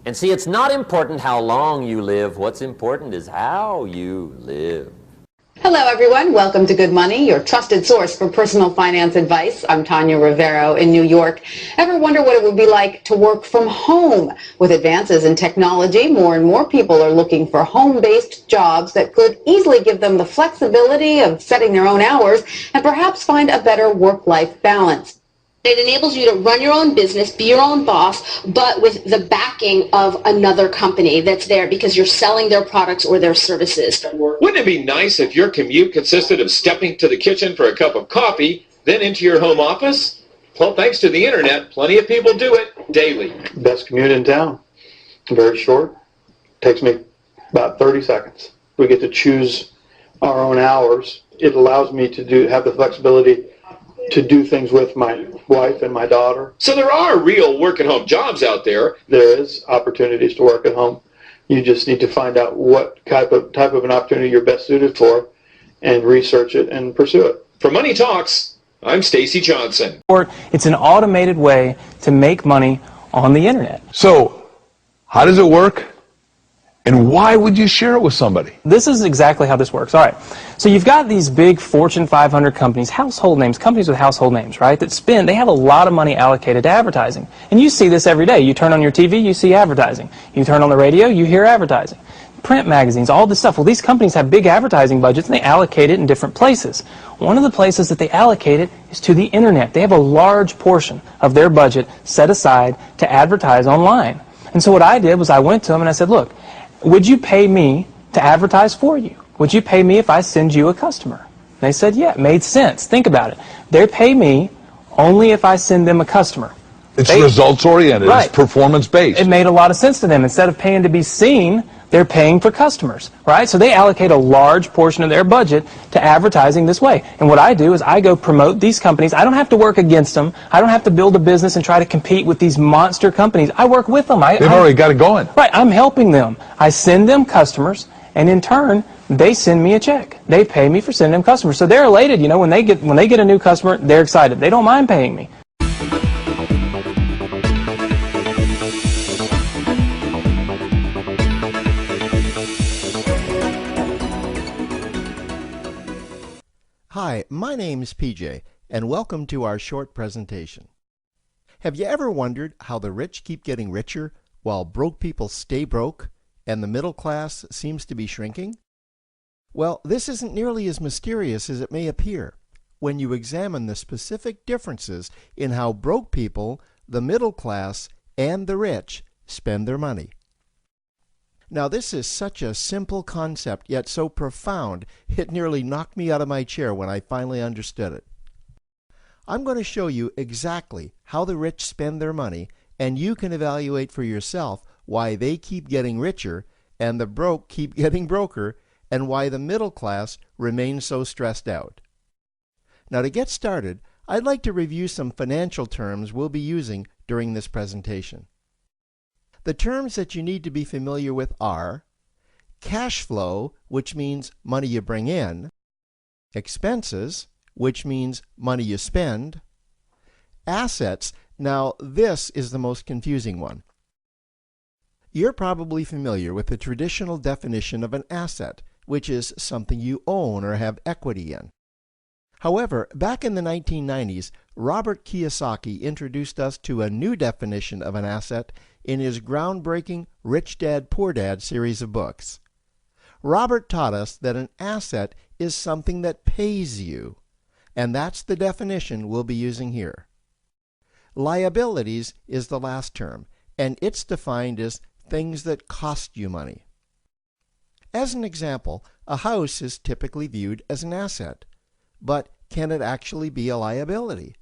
And see, it's not important how long you live. What's important is how you live. Hello, everyone. Welcome to Good Money, your trusted source for personal finance advice. I'm Tanya Rivero in New York. Ever wonder what it would be like to work from home? With advances in technology, more and more people are looking for home-based jobs that could easily give them the flexibility of setting their own hours and perhaps find a better work-life balance. It enables you to run your own business, be your own boss, but with the backing of another company that's there because you're selling their products or their services. Wouldn't it be nice if your commute consisted of stepping to the kitchen for a cup of coffee, then into your home office? Well, thanks to the internet, plenty of people do it daily. Best commute in town. Very short. Takes me about 30 seconds. We get to choose our own hours. It allows me to have the flexibility to do things with my wife and my daughter. So there are real work-at-home jobs out there. There is opportunities to work at home. You just need to find out what type of an opportunity you're best suited for and research it and pursue it. For Money Talks, I'm Stacy Johnson. It's an automated way to make money on the internet. So, how does it work? And why would you share it with somebody? This is exactly how this works. All right. So you've got these big Fortune 500 companies, household names, companies with household names, right, that they have a lot of money allocated to advertising. And you see this every day. You turn on your TV, you see advertising. You turn on the radio, you hear advertising. Print magazines, all this stuff. Well, these companies have big advertising budgets and they allocate it in different places. One of the places that they allocate it is to the internet. They have a large portion of their budget set aside to advertise online. And so what I did was I went to them and I said, look, would you pay me to advertise for you? Would you pay me if I send you a customer? And they said, yeah, it made sense. Think about it. They pay me only if I send them a customer. It's results-oriented. Right. It's performance-based. It made a lot of sense to them. Instead of paying to be seen, they're paying for customers, right? So they allocate a large portion of their budget to advertising this way. And what I do is I go promote these companies. I don't have to work against them. I don't have to build a business and try to compete with these monster companies. I work with them. They've already got it going. Right. I'm helping them. I send them customers, and in turn, they send me a check. They pay me for sending them customers. So they're elated. You know, when they get a new customer, they're excited. They don't mind paying me. Hi, my name's PJ, and welcome to our short presentation. Have you ever wondered how the rich keep getting richer while broke people stay broke and the middle class seems to be shrinking? Well, this isn't nearly as mysterious as it may appear when you examine the specific differences in how broke people, the middle class, and the rich spend their money. Now, this is such a simple concept, yet so profound, it nearly knocked me out of my chair when I finally understood it. I'm going to show you exactly how the rich spend their money, and you can evaluate for yourself why they keep getting richer and the broke keep getting broker, and why the middle class remains so stressed out. Now, to get started, I'd like to review some financial terms we'll be using during this presentation. The terms that you need to be familiar with are cash flow, which means money you bring in, expenses, which means money you spend, assets. Now, this is the most confusing one. You're probably familiar with the traditional definition of an asset, which is something you own or have equity in. However, back in the 1990s, Robert Kiyosaki introduced us to a new definition of an asset in his groundbreaking Rich Dad, Poor Dad series of books. Robert taught us that an asset is something that pays you, and that's the definition we'll be using here. Liabilities is the last term, and it's defined as things that cost you money. As an example, a house is typically viewed as an asset, but can it actually be a liability?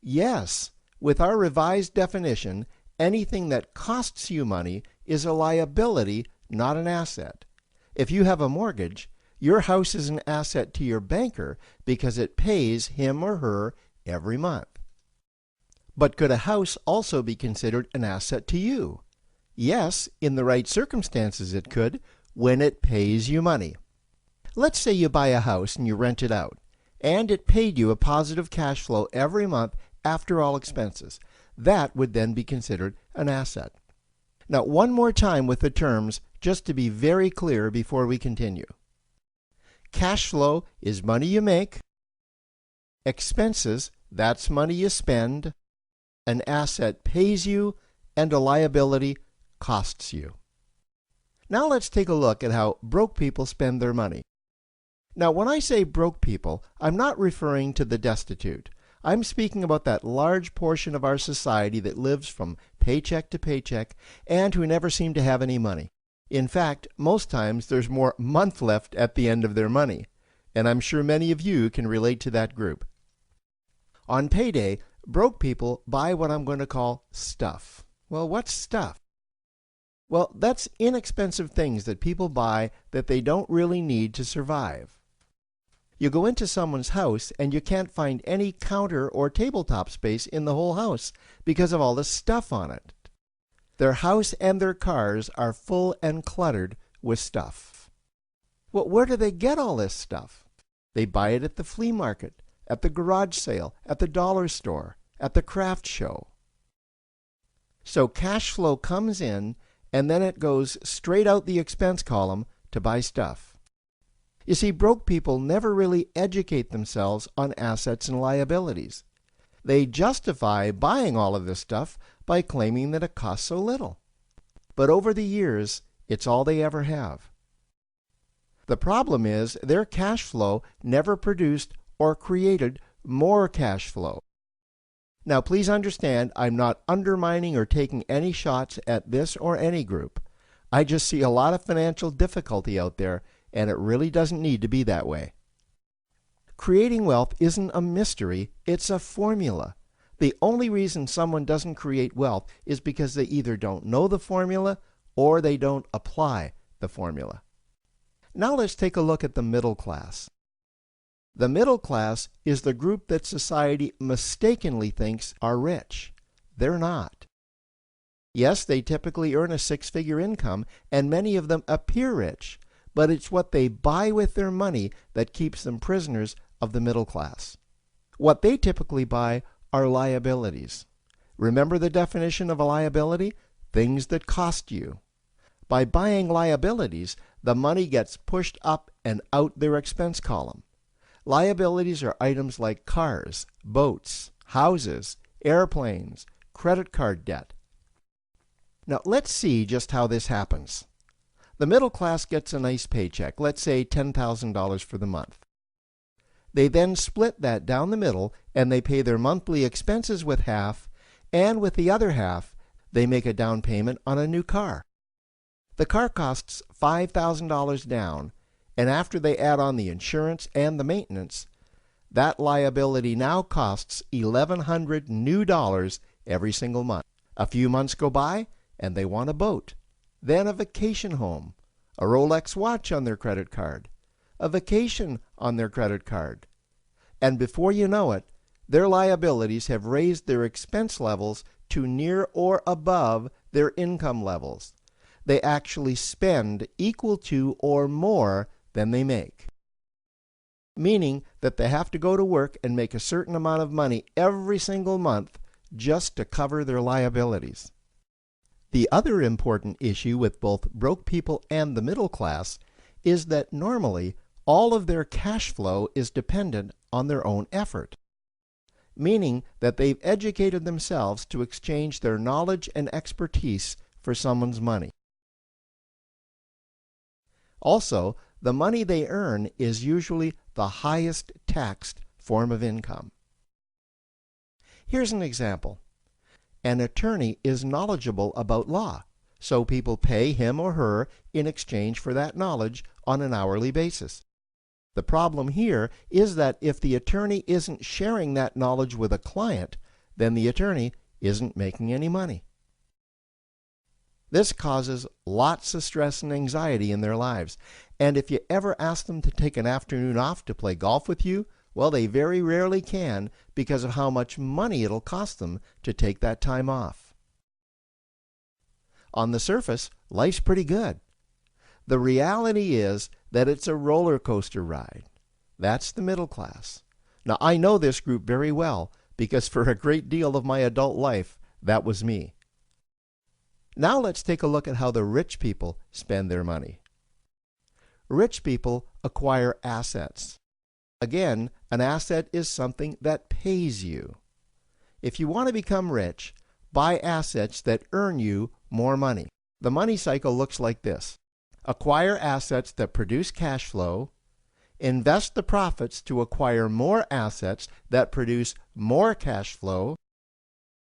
Yes, with our revised definition, anything that costs you money is a liability, not an asset. If you have a mortgage, your house is an asset to your banker because it pays him or her every month. But could a house also be considered an asset to you? Yes, in the right circumstances it could, when it pays you money. Let's say you buy a house and you rent it out, and it paid you a positive cash flow every month after all expenses. That would then be considered an asset. Now, one more time with the terms, just to be very clear before we continue. Cash flow is money you make. Expenses, that's money you spend. An asset pays you, and a liability costs you. Now let's take a look at how broke people spend their money. Now, when I say broke people, I'm not referring to the destitute. I'm speaking about that large portion of our society that lives from paycheck to paycheck and who never seem to have any money. In fact, most times there's more month left at the end of their money, and I'm sure many of you can relate to that group. On payday, broke people buy what I'm going to call stuff. Well, what's stuff? Well, that's inexpensive things that people buy that they don't really need to survive. You go into someone's house and you can't find any counter or tabletop space in the whole house because of all the stuff on it. Their house and their cars are full and cluttered with stuff. Well, where do they get all this stuff? They buy it at the flea market, at the garage sale, at the dollar store, at the craft show. So cash flow comes in and then it goes straight out the expense column to buy stuff. You see, broke people never really educate themselves on assets and liabilities. They justify buying all of this stuff by claiming that it costs so little. But over the years, it's all they ever have. The problem is their cash flow never produced or created more cash flow. Now, please understand, I'm not undermining or taking any shots at this or any group. I just see a lot of financial difficulty out there, and it really doesn't need to be that way. Creating wealth isn't a mystery, it's a formula. The only reason someone doesn't create wealth is because they either don't know the formula or they don't apply the formula. Now let's take a look at the middle class. The middle class is the group that society mistakenly thinks are rich. They're not. Yes, they typically earn a six-figure income, and many of them appear rich, but it's what they buy with their money that keeps them prisoners of the middle class. What they typically buy are liabilities. Remember the definition of a liability? Things that cost you. By buying liabilities, the money gets pushed up and out their expense column. Liabilities are items like cars, boats, houses, airplanes, credit card debt. Now let's see just how this happens. The middle class gets a nice paycheck, let's say $10,000 for the month. They then split that down the middle and they pay their monthly expenses with half, and with the other half, they make a down payment on a new car. The car costs $5,000 down, and after they add on the insurance and the maintenance, that liability now costs $1,100 new dollars every single month. A few months go by, and they want a boat, then a vacation home, a Rolex watch on their credit card, a vacation on their credit card. And before you know it, their liabilities have raised their expense levels to near or above their income levels. They actually spend equal to or more than they make. Meaning that they have to go to work and make a certain amount of money every single month just to cover their liabilities. The other important issue with both broke people and the middle class is that normally all of their cash flow is dependent on their own effort, meaning that they've educated themselves to exchange their knowledge and expertise for someone's money. Also, the money they earn is usually the highest taxed form of income. Here's an example. An attorney is knowledgeable about law, so people pay him or her in exchange for that knowledge on an hourly basis. The problem here is that if the attorney isn't sharing that knowledge with a client, then the attorney isn't making any money. This causes lots of stress and anxiety in their lives, and if you ever ask them to take an afternoon off to play golf with you, well, they very rarely can because of how much money it'll cost them to take that time off. On the surface, life's pretty good. The reality is that it's a roller coaster ride. That's the middle class. Now, I know this group very well because for a great deal of my adult life, that was me. Now let's take a look at how the rich people spend their money. Rich people acquire assets. Again, an asset is something that pays you. If you want to become rich, buy assets that earn you more money. The money cycle looks like this. Acquire assets that produce cash flow, invest the profits to acquire more assets that produce more cash flow,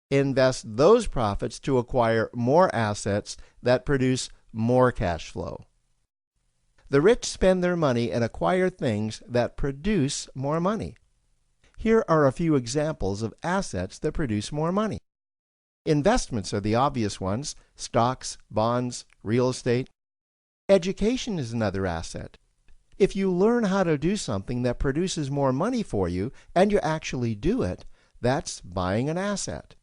invest those profits to acquire more assets that produce more cash flow. The rich spend their money and acquire things that produce more money. Here are a few examples of assets that produce more money. Investments are the obvious ones: stocks, bonds, real estate. Education is another asset. If you learn how to do something that produces more money for you and you actually do it, that's buying an asset.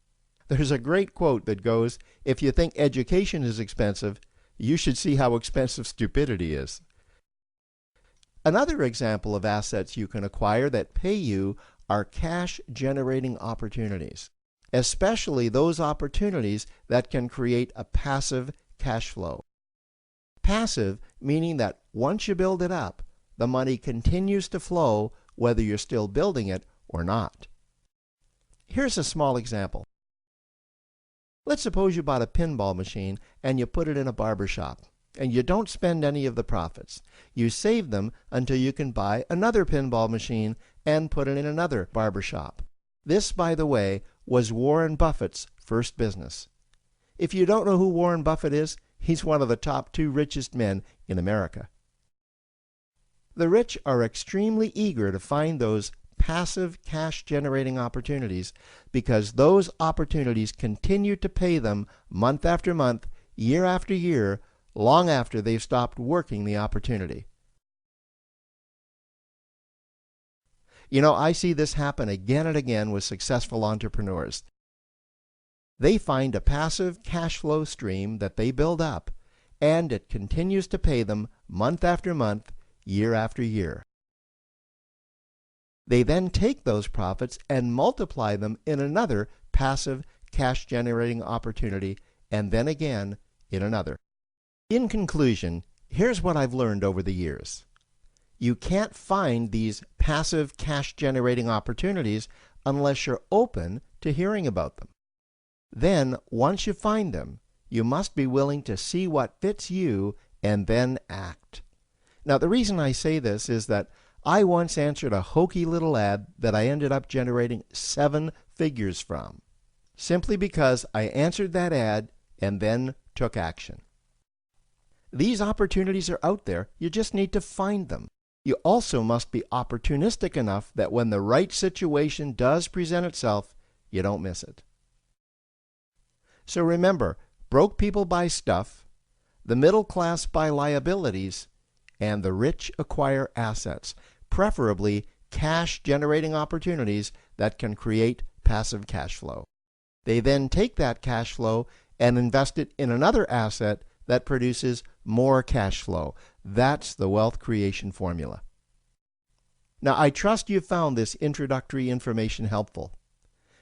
There's a great quote that goes, "If you think education is expensive, you should see how expensive stupidity is." Another example of assets you can acquire that pay you are cash-generating opportunities, especially those opportunities that can create a passive cash flow. Passive meaning that once you build it up, the money continues to flow whether you're still building it or not. Here's a small example. Let's suppose you bought a pinball machine and you put it in a barber shop, and you don't spend any of the profits. You save them until you can buy another pinball machine and put it in another barber shop. This, by the way, was Warren Buffett's first business. If you don't know who Warren Buffett is, he's one of the top 2 richest men in America. The rich are extremely eager to find those passive cash-generating opportunities because those opportunities continue to pay them month after month, year after year, long after they've stopped working the opportunity. You know, I see this happen again and again with successful entrepreneurs. They find a passive cash flow stream that they build up, and it continues to pay them month after month, year after year. They then take those profits and multiply them in another passive cash-generating opportunity, and then again in another. In conclusion, here's what I've learned over the years. You can't find these passive cash-generating opportunities unless you're open to hearing about them. Then, once you find them, you must be willing to see what fits you and then act. Now, the reason I say this is that I once answered a hokey little ad that I ended up generating 7 figures from, simply because I answered that ad and then took action. These opportunities are out there, you just need to find them. You also must be opportunistic enough that when the right situation does present itself, you don't miss it. So remember, broke people buy stuff, the middle class buy liabilities, and the rich acquire assets, preferably cash-generating opportunities that can create passive cash flow. They then take that cash flow and invest it in another asset that produces more cash flow. That's the wealth creation formula. Now, I trust you found this introductory information helpful.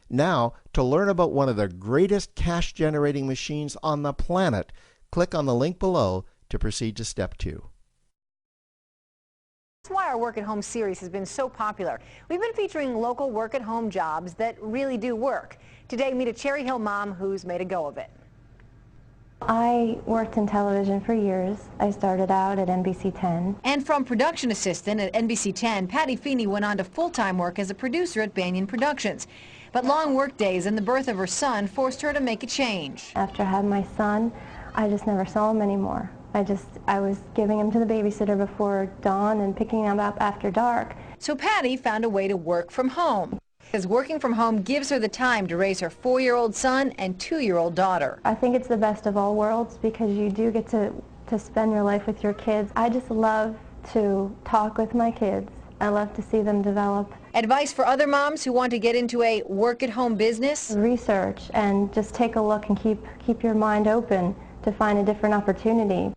Now, to learn about one of the greatest cash-generating machines on the planet, click on the link below to proceed to step 2. That's why our Work at Home series has been so popular. We've been featuring local work-at-home jobs that really do work. Today, meet a Cherry Hill mom who's made a go of it. I worked in television for years. I started out at NBC 10. And from production assistant at NBC 10, Patty Feeney went on to full-time work as a producer at Banyan Productions. But long work days and the birth of her son forced her to make a change. After I had my son, I just never saw him anymore. I was giving him to the babysitter before dawn and picking him up after dark. So Patty found a way to work from home, because working from home gives her the time to raise her 4-year-old son and 2-year-old daughter. I think it's the best of all worlds because you do get to spend your life with your kids. I just love to talk with my kids. I love to see them develop. Advice for other moms who want to get into a work-at-home business? Research and just take a look and keep your mind open to find a different opportunity.